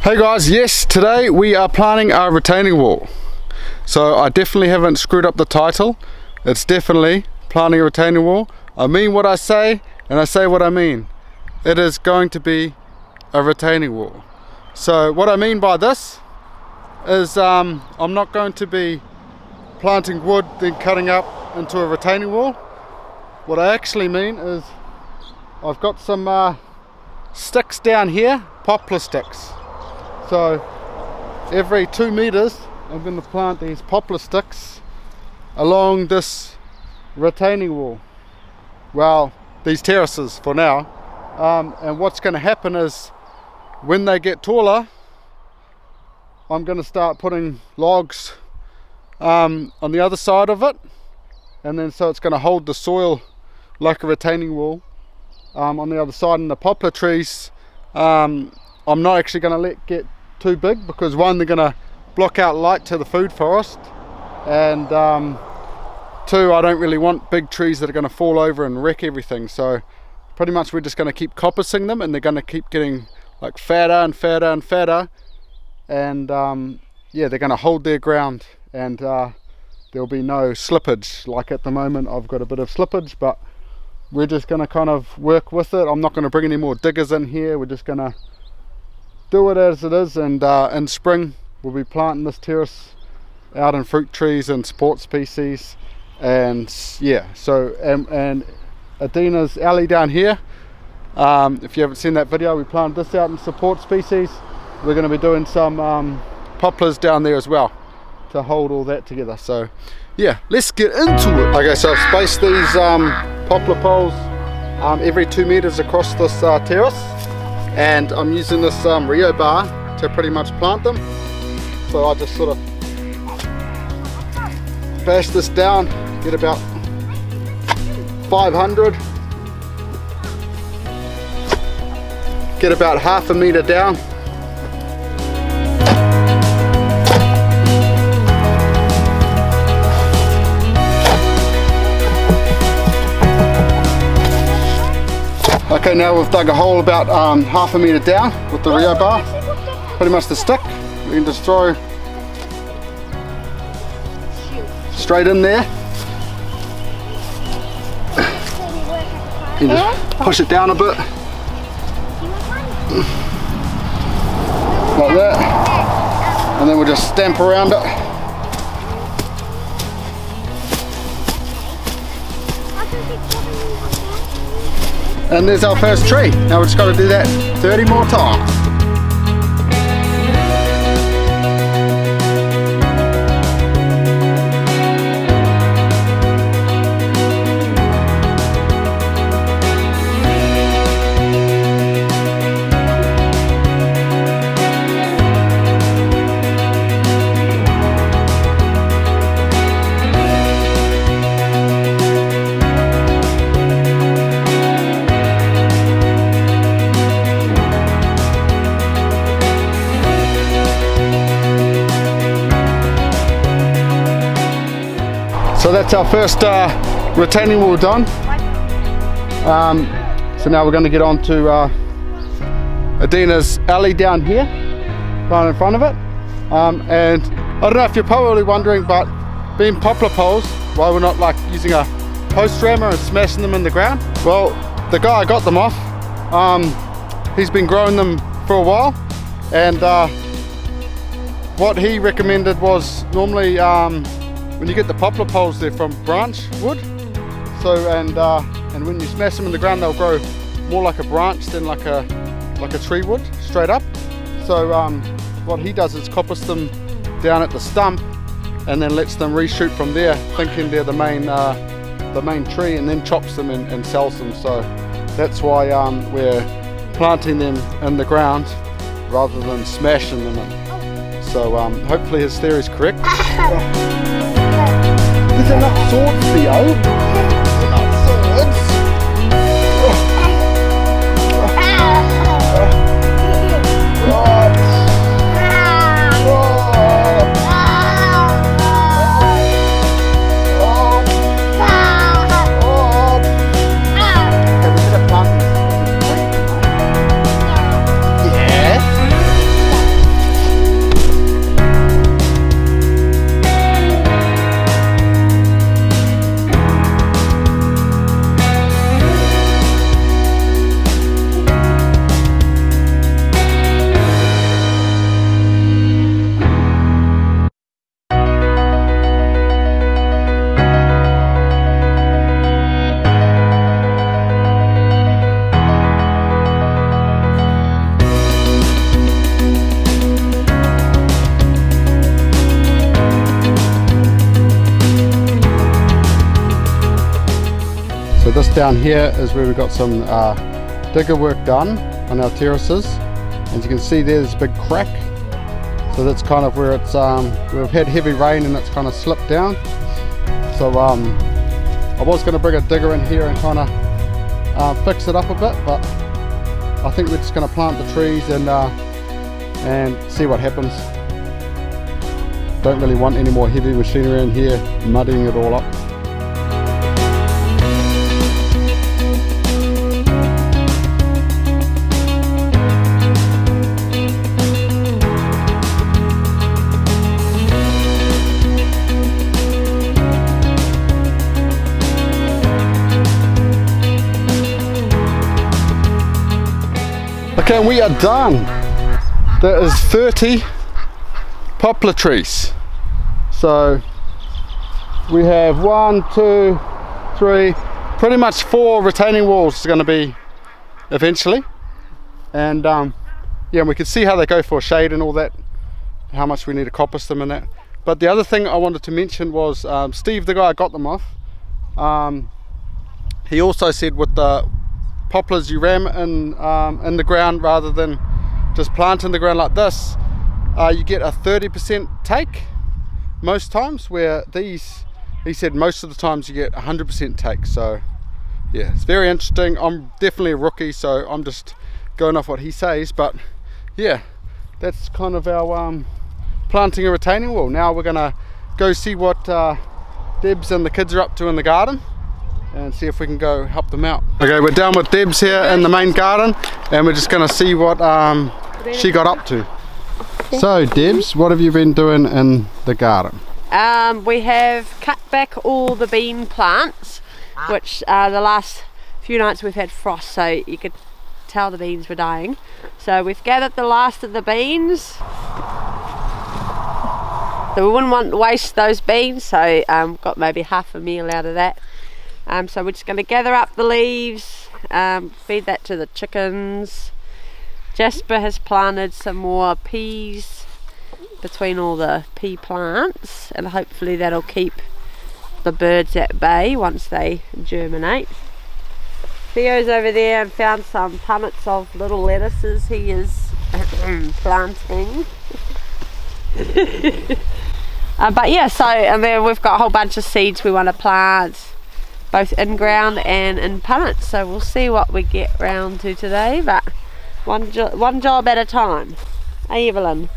Hey guys, yes, today we are planting our retaining wall. So I definitely haven't screwed up the title. It's definitely planting a retaining wall. I mean what I say and I say what I mean. It is going to be a retaining wall. So what I mean by this is I'm not going to be planting wood then cutting up into a retaining wall. What I actually mean is I've got some sticks down here, poplar sticks. So every 2 meters I'm going to plant these poplar sticks along this retaining wall. Well, these terraces for now. And what's going to happen is when they get taller, I'm going to start putting logs on the other side of it, and then so it's going to hold the soil like a retaining wall on the other side. And the poplar trees I'm not actually going to let get too big, because one, they're going to block out light to the food forest, and two, I don't really want big trees that are going to fall over and wreck everything. So pretty much we're just going to keep coppicing them, and they're going to keep getting like fatter and fatter and fatter, and yeah, they're going to hold their ground, and there'll be no slippage. Like at the moment I've got a bit of slippage, but we're just going to kind of work with it. I'm not going to bring any more diggers in here. We're just going to do it as it is, and in spring we'll be planting this terrace out in fruit trees and support species. And yeah, so and Adina's alley down here, if you haven't seen that video, we planted this out in support species. We're going to be doing some poplars down there as well to hold all that together. So yeah, let's get into it. Okay, so I've spaced these poplar poles every 2 meters across this terrace, and I'm using this Rio bar to pretty much plant them. So I just sort of bash this down, get about 500, get about half a meter down. Okay, now we've dug a hole about half a meter down with the Rio bar, pretty much the stick. We can just throw straight in there. You just push it down a bit, like that, and then we'll just stamp around it. And there's our first tree. Now we've just got to do that 30 more times. So that's our first retaining wall done. So now we're going to get on to Adina's alley down here, right in front of it. And I don't know if you're probably wondering, but being poplar poles, why we're not like using a post rammer and smashing them in the ground. Well, the guy I got them off, he's been growing them for a while, and what he recommended was normally when you get the poplar poles, they're from branch wood. So and when you smash them in the ground, they'll grow more like a branch than like a tree would, straight up. So what he does is coppice them down at the stump, and then lets them reshoot from there, thinking they're the main tree, and then chops them and sells them. So that's why we're planting them in the ground rather than smashing them in. So hopefully his theory is correct. There's enough swords, Theo. Enough swords. this down here is where we got some digger work done on our terraces. As you can see there's a big crack. So that's kind of where it's, we've had heavy rain and it's kind of slipped down. So I was going to bring a digger in here and kind of fix it up a bit, but I think we're just going to plant the trees and see what happens. Don't really want any more heavy machinery in here muddying it all up. Okay, and we are done. That is 30 poplar trees. So we have 1, 2, 3, pretty much 4 retaining walls is going to be eventually. And yeah, we can see how they go for shade and all that, how much we need to coppice them and that. But the other thing I wanted to mention was Steve, the guy I got them off, he also said with the poplars you ram in the ground rather than just plant in the ground like this, you get a 30% take most times, where these, he said most of the times you get 100% take. So yeah, it's very interesting. I'm definitely a rookie, so I'm just going off what he says, but yeah, that's kind of our planting a retaining wall. Now we're gonna go see what Debs and the kids are up to in the garden and see if we can go help them out. Okay, we're down with Debs here in the main garden and we're just going to see what she got up to. So Debs, what have you been doing in the garden? We have cut back all the bean plants, which the last few nights we've had frost, so you could tell the beans were dying. So we've gathered the last of the beans. So we wouldn't want to waste those beans, so got maybe half a meal out of that. So we're just going to gather up the leaves, feed that to the chickens. Jasper has planted some more peas between all the pea plants, and hopefully that'll keep the birds at bay once they germinate. Theo's over there and found some punnets of little lettuces he is planting. But yeah, so and then we've got a whole bunch of seeds we want to plant, both in ground and in punnets, so we'll see what we get round to today, but one job at a time. Hey Evelyn.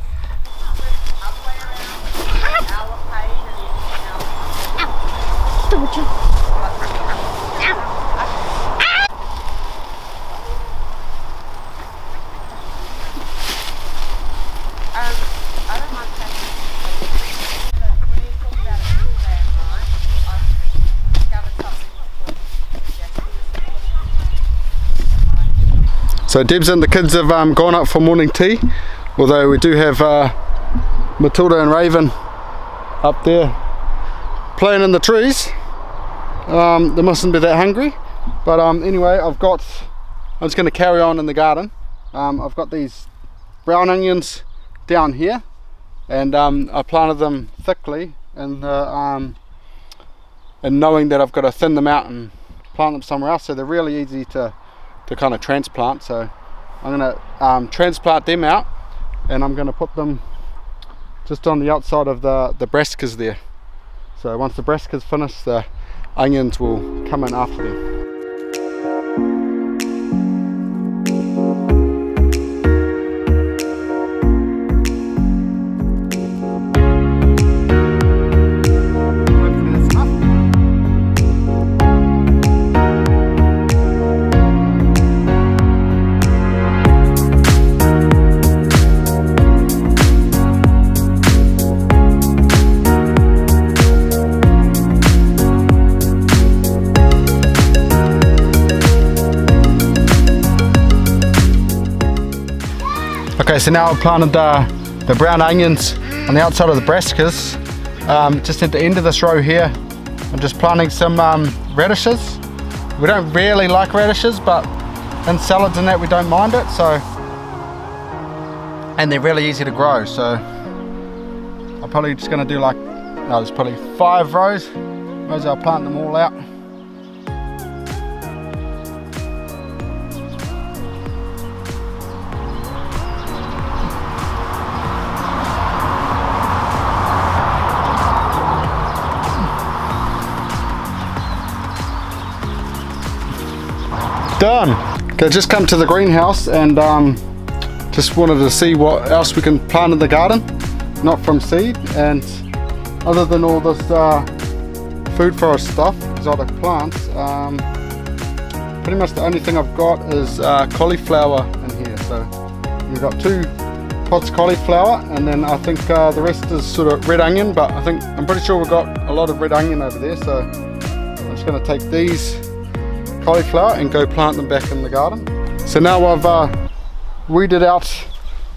So Debs and the kids have gone up for morning tea, although we do have Matilda and Raven up there playing in the trees. They mustn't be that hungry, but anyway, I'm just going to carry on in the garden. I've got these brown onions down here, and I planted them thickly, and knowing that I've got to thin them out and plant them somewhere else, so they're really easy to kind of transplant. So I'm going to transplant them out, and I'm going to put them just on the outside of the brassicas there. So once the brassicas finish, the onions will come in after them. Okay, so now I've planted the brown onions on the outside of the brassicas. Just at the end of this row here, I'm just planting some radishes. We don't really like radishes, but in salads and that we don't mind it. So, and they're really easy to grow. So I'm probably just going to do there's probably 5 rows. I'll plant them all out. done. Okay, just come to the greenhouse and just wanted to see what else we can plant in the garden, not from seed. And other than all this food forest stuff, exotic plants, pretty much the only thing I've got is cauliflower in here. So we've got 2 pots of cauliflower, and then I think the rest is sort of red onion, but I'm pretty sure we've got a lot of red onion over there. So I'm just going to take these cauliflower and go plant them back in the garden. So now I've weeded out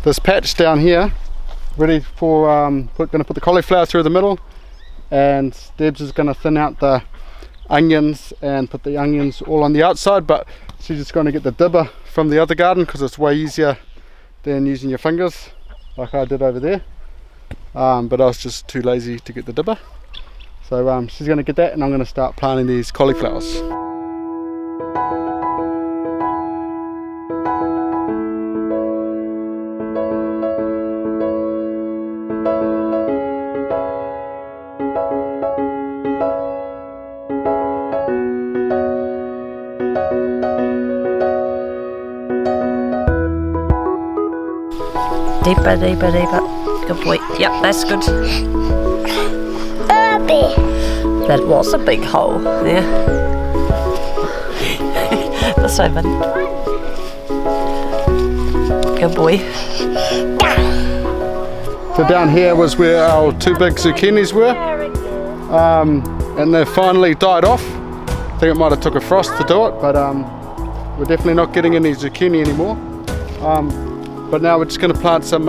this patch down here, ready for going to put the cauliflower through the middle, and Debs is going to thin out the onions and put the onions all on the outside, but she's just going to get the dibber from the other garden because it's way easier than using your fingers like I did over there, but I was just too lazy to get the dibber. So she's going to get that, and I'm going to start planting these cauliflowers. Deeper, deeper, deeper. Good boy. Yep, that's good. That was a big hole there. This way, buddy. Good boy. So down here was where our 2 big zucchinis were, and they finally died off. I think it might have took a frost to do it, but we're definitely not getting any zucchini anymore. But now we're just going to plant some,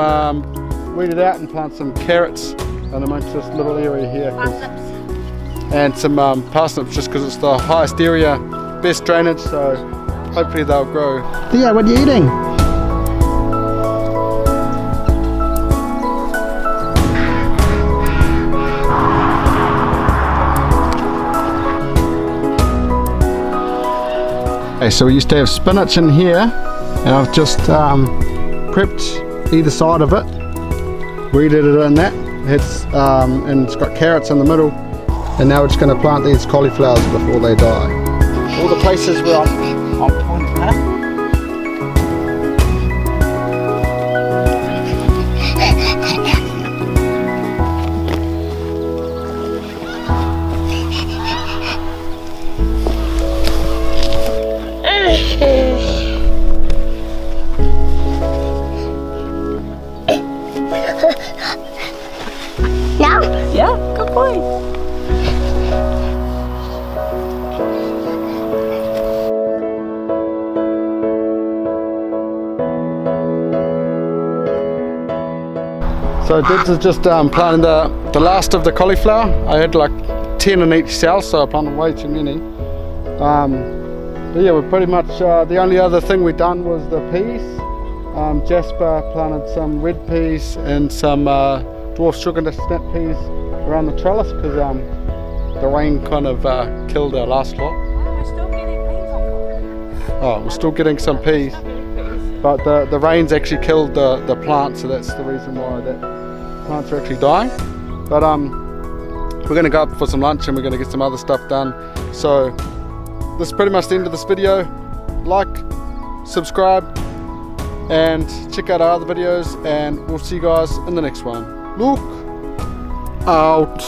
weed it out and plant some carrots in amongst this little area here. And some parsnips, just because it's the highest area, best drainage, so hopefully they'll grow. Yeah, what are you eating? Okay, so we used to have spinach in here, and I've just prepped either side of it, weeded it in that. And it's got carrots in the middle, and now we're just going to plant these cauliflowers before they die. All the places where I'm pointing at. Yeah, good boy. So Debs is just planting the last of the cauliflower. I had like 10 in each cell, so I planted way too many. But yeah, we're pretty much, the only other thing we done was the peas. Jasper planted some red peas and some dwarf sugar snap peas around the trellis because the rain kind of killed our last lot. We're still getting peas off of it. Oh, we're still getting some peas, but the rain's actually killed the plant, so that's the reason why that plants are actually dying. But we're going to go up for some lunch and we're going to get some other stuff done. So this is pretty much the end of this video. Like, subscribe, and check out our other videos, and we'll see you guys in the next one. Look out.